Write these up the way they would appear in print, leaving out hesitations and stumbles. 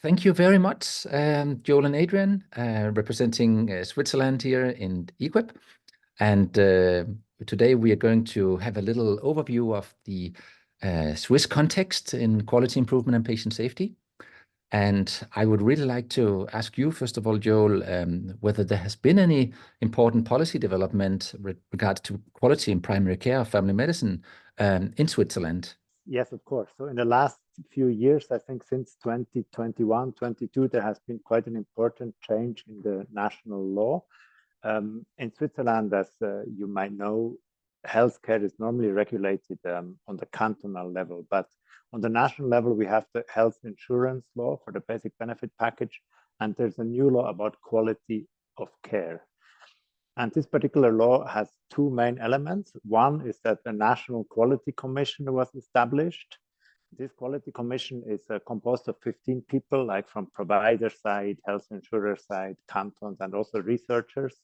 Thank you very much, Joel and Adrian, representing Switzerland here in EQuiP. And today we are going to have a little overview of the Swiss context in quality improvement and patient safety. And I would really like to ask you, first of all, Joel, whether there has been any important policy development with regards to quality in primary care or family medicine in Switzerland. Yes, of course. So in the last few years, I think since 2021, 22, there has been quite an important change in the national law. In Switzerland, as you might know, healthcare is normally regulated on the cantonal level, but on the national level, we have the health insurance law for the basic benefit package, and there's a new law about quality of care. And this particular law has two main elements. One is that a National Quality Commission was established. This quality commission is composed of 15 people, like from provider side, health insurer side, cantons, and also researchers.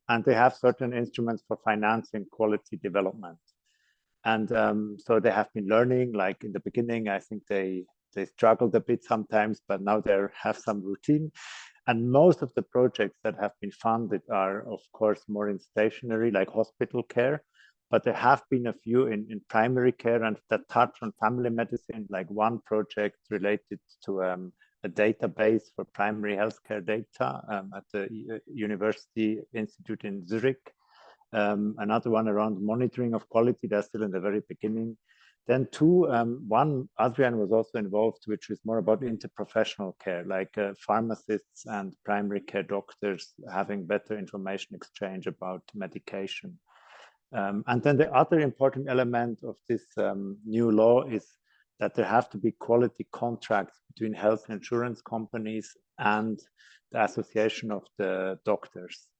And they have certain instruments for financing quality development. And so they have been learning, like in the beginning, I think they struggled a bit sometimes, but now they have some routine. And most of the projects that have been funded are, of course, more in stationary, like hospital care. But there have been a few in primary care and that touch on family medicine, like one project related to a database for primary healthcare data at the University Institute in Zurich. Another one around monitoring of quality, that's still in the very beginning. Then one, Adrian was also involved, which is more about interprofessional care, like pharmacists and primary care doctors having better information exchange about medication. And then the other important element of this new law is that there have to be quality contracts between health insurance companies and the Association of the Doctors.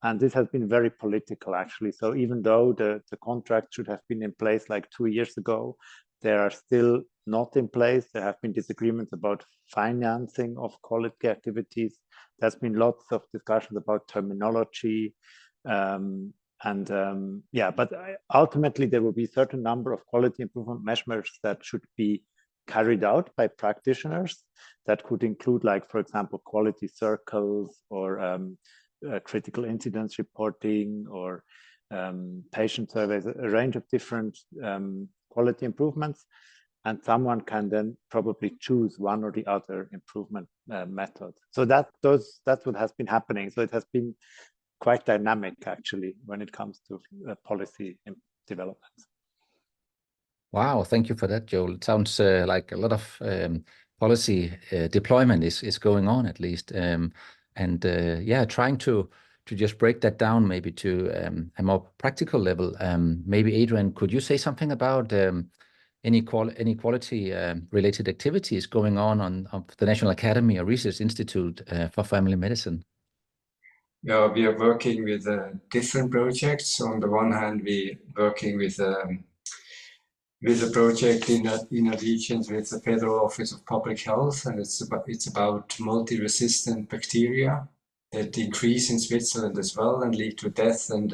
And this has been very political, actually. So even though the contract should have been in place like 2 years ago, they are still not in place. There have been disagreements about financing of quality activities. There's been lots of discussions about terminology. But ultimately, there will be a certain number of quality improvement measures that should be carried out by practitioners. That could include, like, for example, quality circles or critical incidents reporting or patient surveys, a range of different quality improvements. And someone can then probably choose one or the other improvement method. So that's what has been happening. So it has been quite dynamic, actually, when it comes to policy development. Wow, thank you for that, Joel. It sounds like a lot of policy deployment is going on, at least. Trying to just break that down maybe to a more practical level. Maybe Adrian, could you say something about any quality related activities going on the National Academy or Research Institute for Family Medicine? Yeah, we are working with different projects. On the one hand, we're working with a project in a region with the Federal Office of Public Health, and it's about multi-resistant bacteria that increase in Switzerland as well and lead to death and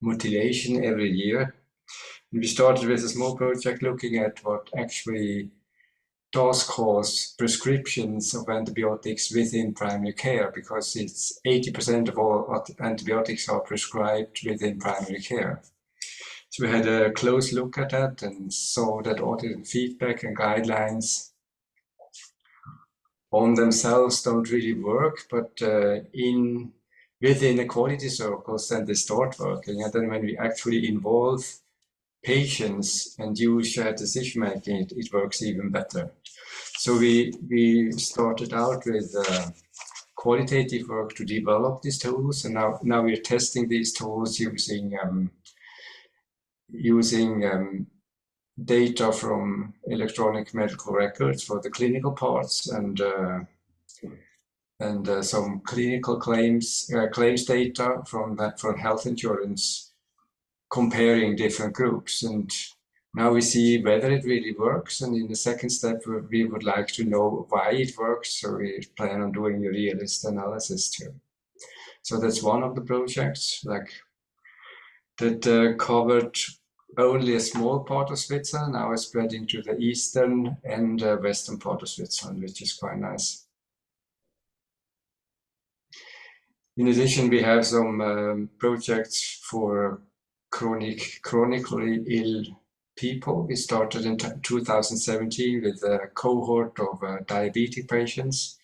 mutilation every year. And we started with a small project looking at what actually does cause prescriptions of antibiotics within primary care, because it's 80% of all antibiotics are prescribed within primary care. So we had a close look at that and saw that audit feedback and guidelines on themselves don't really work, but within the quality circles, then they start working. And then when we actually involve patients and use shared decision making, it works even better. So we started out with qualitative work to develop these tools, and now we're testing these tools using data from electronic medical records for the clinical parts and some clinical claims data from health insurance, comparing different groups. And now we see whether it really works. And in the second step, we would like to know why it works. So we plan on doing a realist analysis too. So that's one of the projects that covered only a small part of Switzerland. Now it's spreading to the eastern and western part of Switzerland, which is quite nice. In addition, we have some projects for chronically ill people. We started in 2017 with a cohort of diabetic patients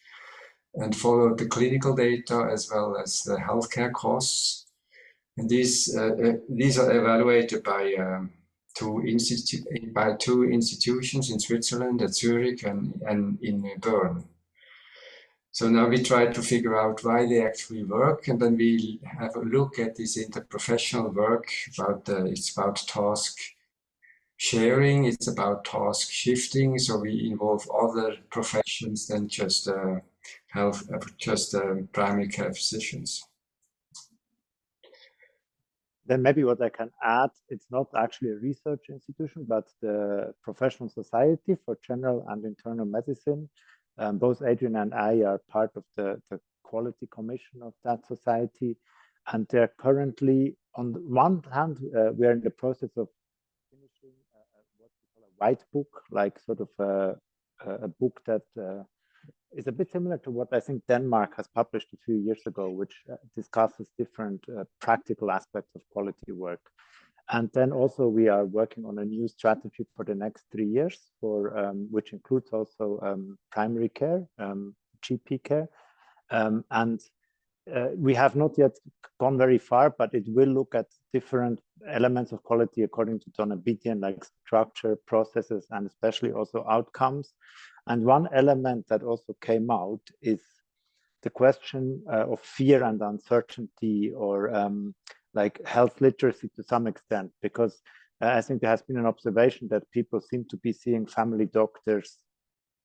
and followed the clinical data as well as the healthcare costs. And these are evaluated by two institutions in Switzerland, at Zurich and in Bern. So now we try to figure out why they actually work, and then we have a look at this interprofessional work it's about task sharing, it's about task shifting. So we involve other professions than just primary care physicians. Then maybe what I can add, it's not actually a research institution, but the Professional Society for General and Internal Medicine. Both Adrian and I are part of the quality commission of that society. And they're currently, on the one hand, we're in the process of finishing what we call a white book, like sort of a book that is a bit similar to what I think Denmark has published a few years ago, which discusses different practical aspects of quality work. And then also we are working on a new strategy for the next 3 years, for which includes also primary care, GP care. And we have not yet gone very far, but it will look at different elements of quality according to Donna Bitian, like structure, processes, and especially also outcomes. And one element that also came out is the question of fear and uncertainty, or like health literacy to some extent, because I think there has been an observation that people seem to be seeing family doctors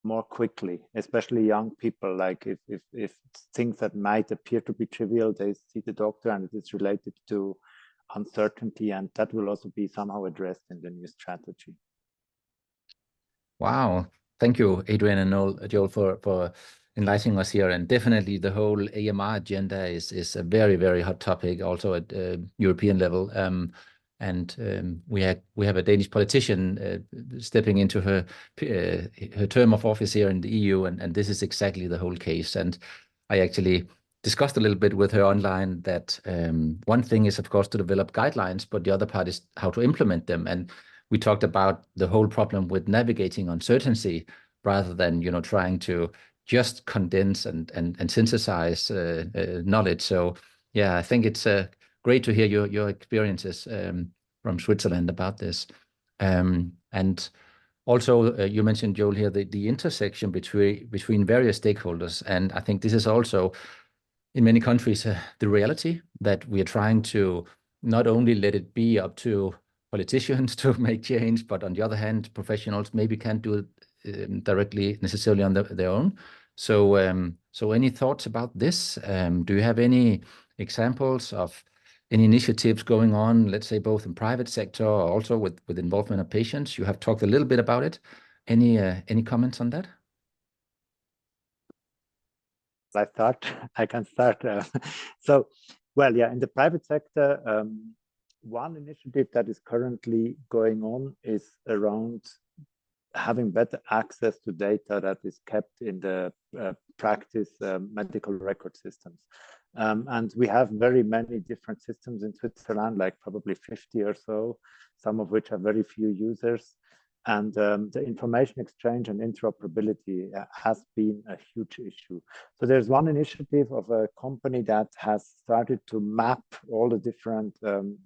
more quickly, especially young people. Like if things that might appear to be trivial, they see the doctor and it is related to uncertainty, and that will also be somehow addressed in the new strategy. Wow. Thank you, Adrian and Joel, for enlightening us here. And definitely the whole AMR agenda is a very, very hot topic also at European level. We have a Danish politician stepping into her term of office here in the EU, and this is exactly the whole case. And I actually discussed a little bit with her online that one thing is, of course, to develop guidelines, but the other part is how to implement them. And we talked about the whole problem with navigating uncertainty rather than, trying to just condense and synthesize knowledge. So yeah, I think it's great to hear your experiences from Switzerland about this. And also, you mentioned, Joel, here the intersection between various stakeholders. And I think this is also, in many countries, the reality that we are trying to not only let it be up to politicians to make change, but on the other hand, professionals maybe can't do it directly necessarily on their own. So, so any thoughts about this? Do you have any examples of any initiatives going on, let's say both in private sector or also with involvement of patients? You have talked a little bit about it. Any comments on that? I can start. So, well, yeah, in the private sector, one initiative that is currently going on is around having better access to data that is kept in the practice medical record systems. And we have very many different systems in Switzerland, like probably 50 or so, some of which have very few users. And the information exchange and interoperability has been a huge issue. So there's one initiative of a company that has started to map all the different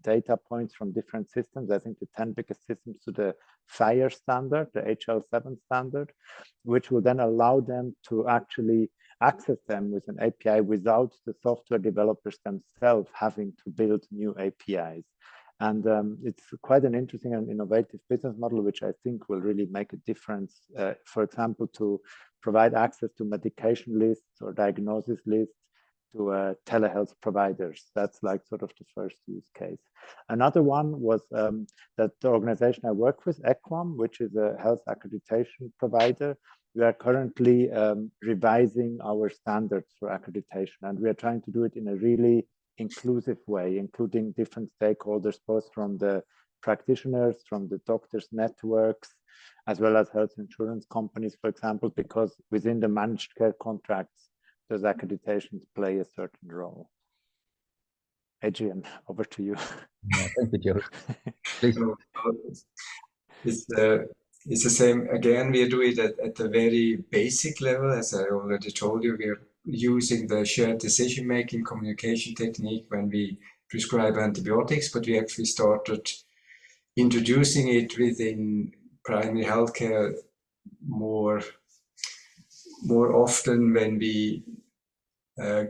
data points from different systems. I think the 10 biggest systems to the FHIR standard, the HL7 standard, which will then allow them to actually access them with an API without the software developers themselves having to build new APIs. And it's quite an interesting and innovative business model, which I think will really make a difference, for example, to provide access to medication lists or diagnosis lists to telehealth providers. That's like sort of the first use case. Another one was that the organization I work with, EQuiP, which is a health accreditation provider. We are currently revising our standards for accreditation, and we are trying to do it in a really inclusive way, including different stakeholders, both from the practitioners, from the doctors' networks, as well as health insurance companies, for example, because within the managed care contracts, those accreditations play a certain role. Adrian, over to you. Yeah, thank you, Joe. Please. So, it's the same. Again, we do it at the very basic level. As I already told you, we are using the shared decision-making communication technique when we prescribe antibiotics, but we actually started introducing it within primary healthcare more often when we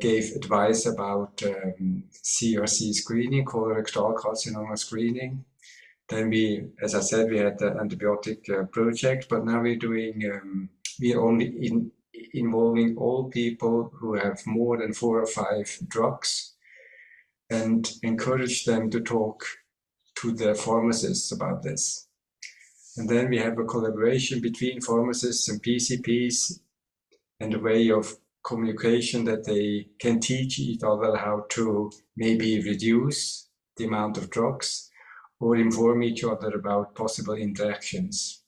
gave advice about CRC screening, colorectal carcinoma screening. Then we, as I said, we had the antibiotic project, but now we're doing, we're only involving all people who have more than 4 or 5 drugs and encourage them to talk to their pharmacists about this. And then we have a collaboration between pharmacists and PCPs and a way of communication that they can teach each other how to maybe reduce the amount of drugs or inform each other about possible interactions.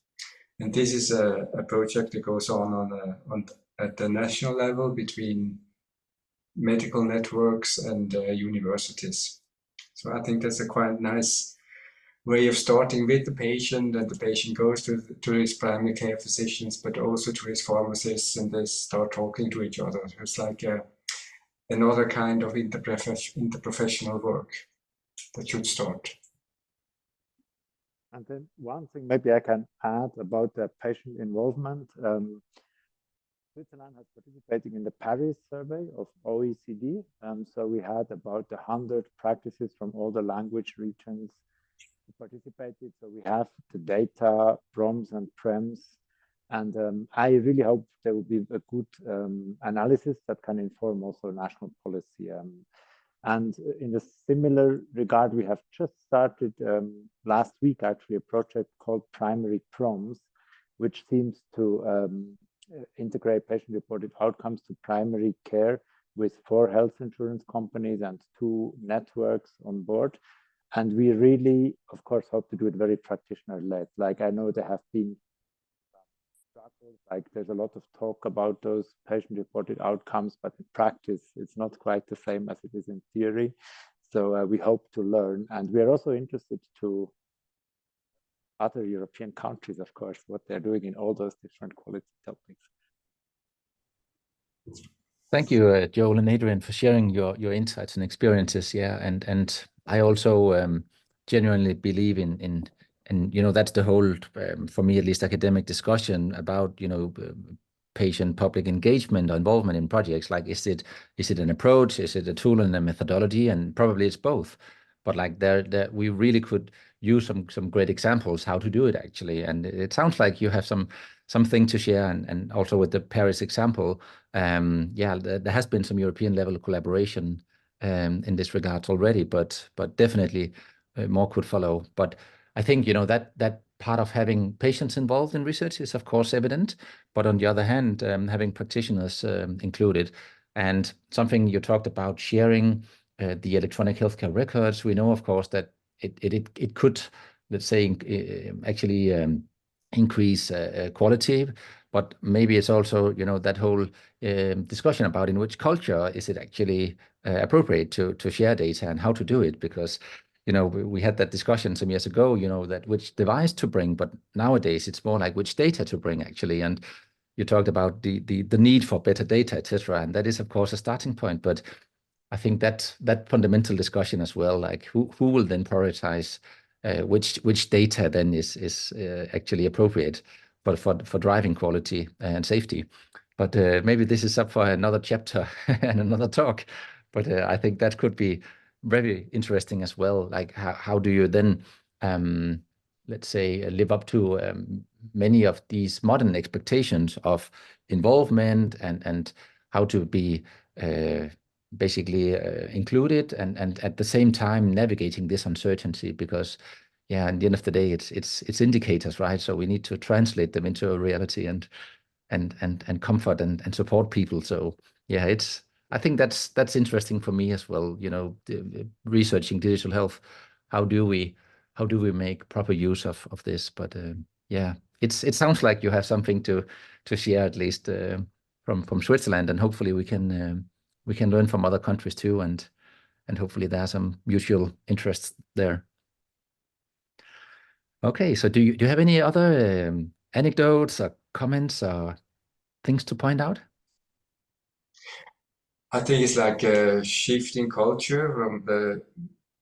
And this is a project that goes on at the national level between medical networks and universities. So I think that's a quite nice way of starting with the patient, and the patient goes to his primary care physicians, but also to his pharmacists, and they start talking to each other. It's like another kind of interprofessional work that should start. And then one thing maybe I can add about the patient involvement. Switzerland has participated in the Paris survey of OECD. So we had about 100 practices from all the language regions who participated. So we have the data, PROMs and PREMs. And I really hope there will be a good analysis that can inform also national policy. And in a similar regard, we have just started last week, actually, a project called Primary PROMs, which seems to integrate patient-reported outcomes to primary care with 4 health insurance companies and 2 networks on board. And we really, of course, hope to do it very practitioner-led. Like, I know there have been struggles, like there's a lot of talk about those patient-reported outcomes, but in practice, it's not quite the same as it is in theory. So we hope to learn. And we're also interested to other European countries, of course, what they're doing in all those different quality topics. Thank you, Joel and Adrian, for sharing your insights and experiences. Yeah, and I also genuinely believe in you know, that's the whole for me at least academic discussion about, you know, patient public engagement or involvement in projects. Like, is it an approach? Is it a tool and a methodology? And probably it's both. But like there we really could use some great examples how to do it actually. And it sounds like you have something to share, and also with the Paris example, yeah, there has been some European level collaboration in this regard already, but definitely more could follow. But I think, you know, that part of having patients involved in research is of course evident, but on the other hand, having practitioners included, and something you talked about sharing the electronic healthcare records. We know, of course, that it could, let's say, actually increase quality, but maybe it's also, you know, that whole discussion about in which culture is it actually appropriate to share data and how to do it, because, you know, we had that discussion some years ago, you know, that which device to bring, but nowadays it's more like which data to bring actually. And you talked about the need for better data, etc. And that is, of course, a starting point, but I think that fundamental discussion as well, like who will then prioritize which data then is actually appropriate for driving quality and safety. But maybe this is up for another chapter and another talk. But I think that could be very interesting as well. Like how do you then, let's say, live up to many of these modern expectations of involvement and how to be basically included and at the same time navigating this uncertainty, because yeah, at the end of the day, it's indicators, right? So we need to translate them into a reality and comfort and support people. So yeah, I think that's interesting for me as well. You know, researching digital health. How do we how do we make proper use of this? But yeah, it sounds like you have something to share, at least from Switzerland, and hopefully we can learn from other countries too, and hopefully there are some mutual interests there. Okay, so do you have any other anecdotes or comments or things to point out? I think it's like a shift in culture from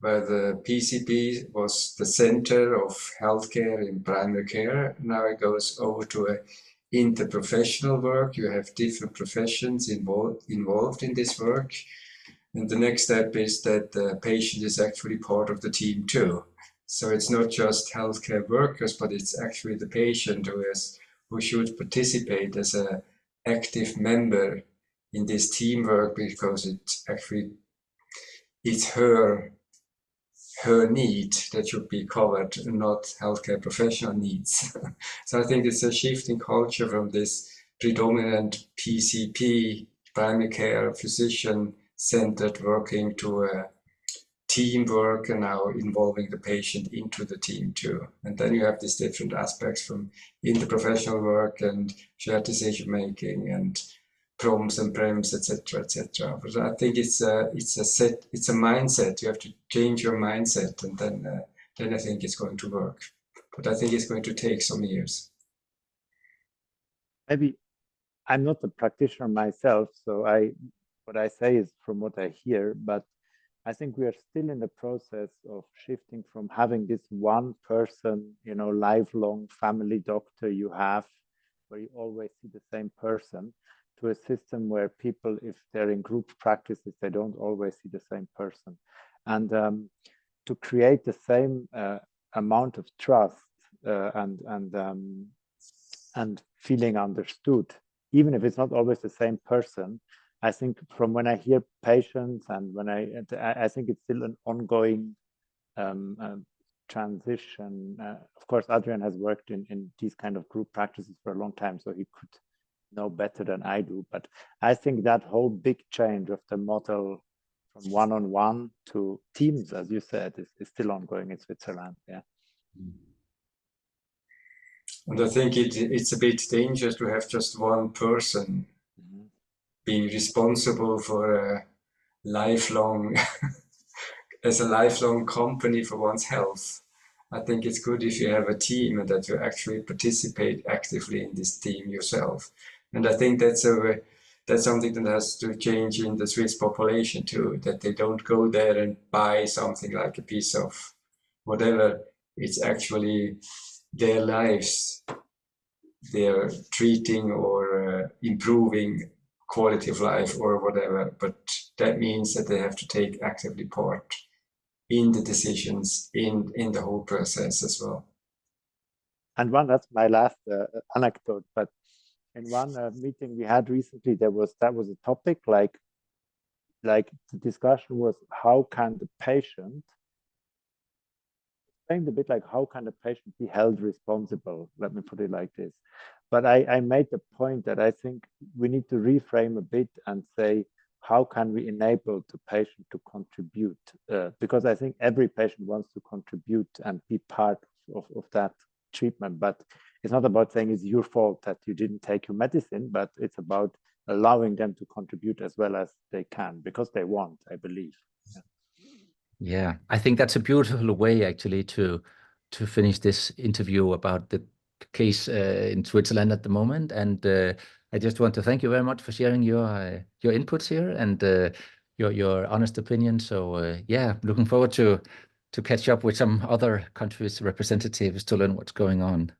where the PCP was the center of healthcare in primary care. Now it goes over to a interprofessional work. You have different professions involved in this work. And the next step is that the patient is actually part of the team too. So it's not just healthcare workers, but it's actually the patient who should participate as an active member in this teamwork, because it's her need that should be covered, not healthcare professional needs. So I think it's a shift in culture from this predominant PCP, primary care physician-centered working to a teamwork, and now involving the patient into the team too. And then you have these different aspects from interprofessional work and shared decision making and PROMs and PROMs, etc., etc. But I think it's a mindset. You have to change your mindset, and then I think it's going to work. But I think it's going to take some years. Maybe I'm not a practitioner myself, so what I say is from what I hear, but I think we are still in the process of shifting from having this one person, lifelong family doctor you have, where you always see the same person, to a system where people, if they're in group practices, they don't always see the same person. And to create the same amount of trust and feeling understood, even if it's not always the same person, I think from when I hear patients and when I think it's still an ongoing transition. Of course, Adrian has worked in these kind of group practices for a long time, so he could know better than I do. But I think that whole big change of the model from one-on-one to teams, as you said, is still ongoing in Switzerland. Yeah. And I think it's a bit dangerous to have just one person being responsible for a lifelong, as a lifelong company for one's health. I think it's good if you have a team and that you actually participate actively in this team yourself. And I think that's something that has to change in the Swiss population too, that they don't go there and buy something like a piece of whatever. It's actually their lives they're treating or improving quality of life or whatever, but that means that they have to take actively part in the decisions, in the whole process as well. And that's my last anecdote, but in one meeting we had recently, that was a topic like the discussion was, how can the patient, framed a bit like, how can the patient be held responsible? Let me put it like this. But I made the point that I think we need to reframe a bit and say, how can we enable the patient to contribute? Because I think every patient wants to contribute and be part of that treatment. But it's not about saying it's your fault that you didn't take your medicine, but it's about allowing them to contribute as well as they can, because they want, I believe. Yeah, I think that's a beautiful way actually to finish this interview about the case in Switzerland at the moment. And I just want to thank you very much for sharing your inputs here and your honest opinion. So yeah, looking forward to catch up with some other countries' representatives to learn what's going on.